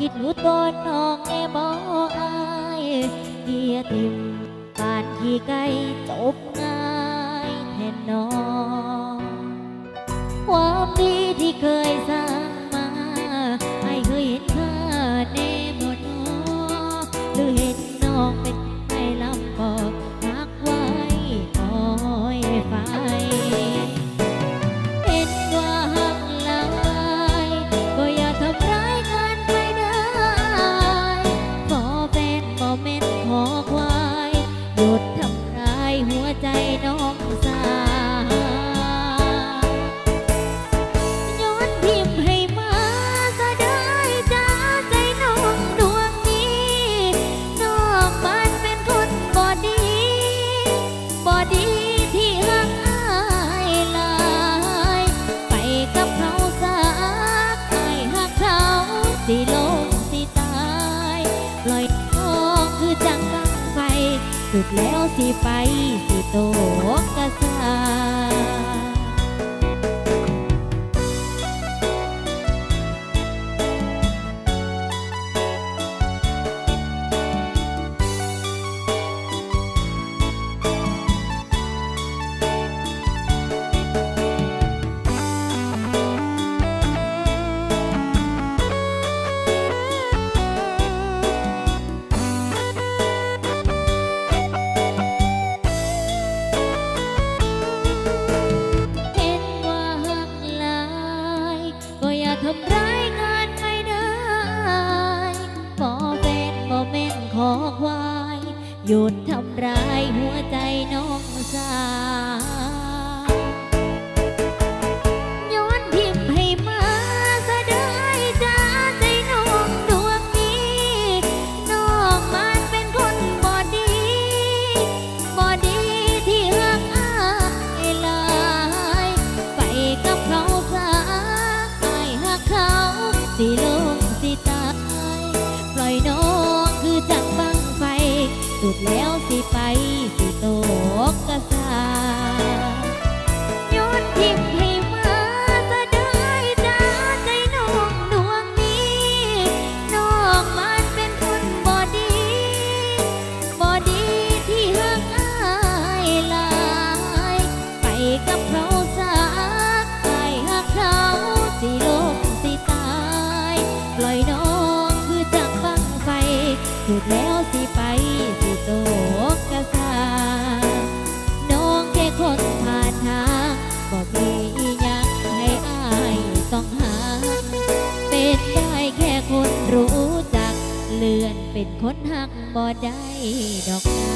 คิดรู้ตนน้องแน่บ่อายเดียทิมการขี่ไก่จบง่ายแทนน้องความดีที่เคยสร้างมาไอ้เคยเห็นค่าแน่บ่น้อหรือเห็นน้องเป็นไอ้ลำบอกรักไว้คอยไฟเห็นว่าหักหลายก็อย่าทำร้ายกันไปได้ขอแฟนบ่แม่นขอควายหยุดทำร้ายหัวใจน้องสาย้อนทิมให้มาซะได้จ้าใจน้องดวงนี้น้องมันเป็นคนบ่ดีบ่ดีที่หักอายหลายไปกับเขาซะอายหักเขาสิลงสิตายปล่อยน้องคือจังกังไฟสุดแล้วสิไปสิโตกกะสาเห็นว่าหักหลายก็อย่าทำร้ายกันไม่ได้บ่แฟนบ่แม่นขอควายหยุดทำร้ายหัวใจน้องสาย้อนทิมให้มาซะได้จ้าใจน้องดวงนี้น้องมันเป็นคนบ่ดีบ่ดีที่หักอายหลายไปกับเขาซะอายหักเขาสิลงสิตายปล่อยน้องคือจังบังไฟสุดแล้วสิไปสิโตกกะสาย้อนทิมให้มาซะได้จ้าใจน้องดวงนี้น้องมันเป็นคนบ่ดีบ่ดีที่หักอายหลายไปกับเขาซะอายหักเขาสิลงสิตายปล่อยน้องคือจังบังไฟสุดแล้วสิไปสิโตกกะสาน้องแค่คนผ่านทางบอกมีอีหยังให้อายต้องหาเป็นได้แค่คนรู้จักเลื่อนเป็นคนหักบ่ได้ดอกนา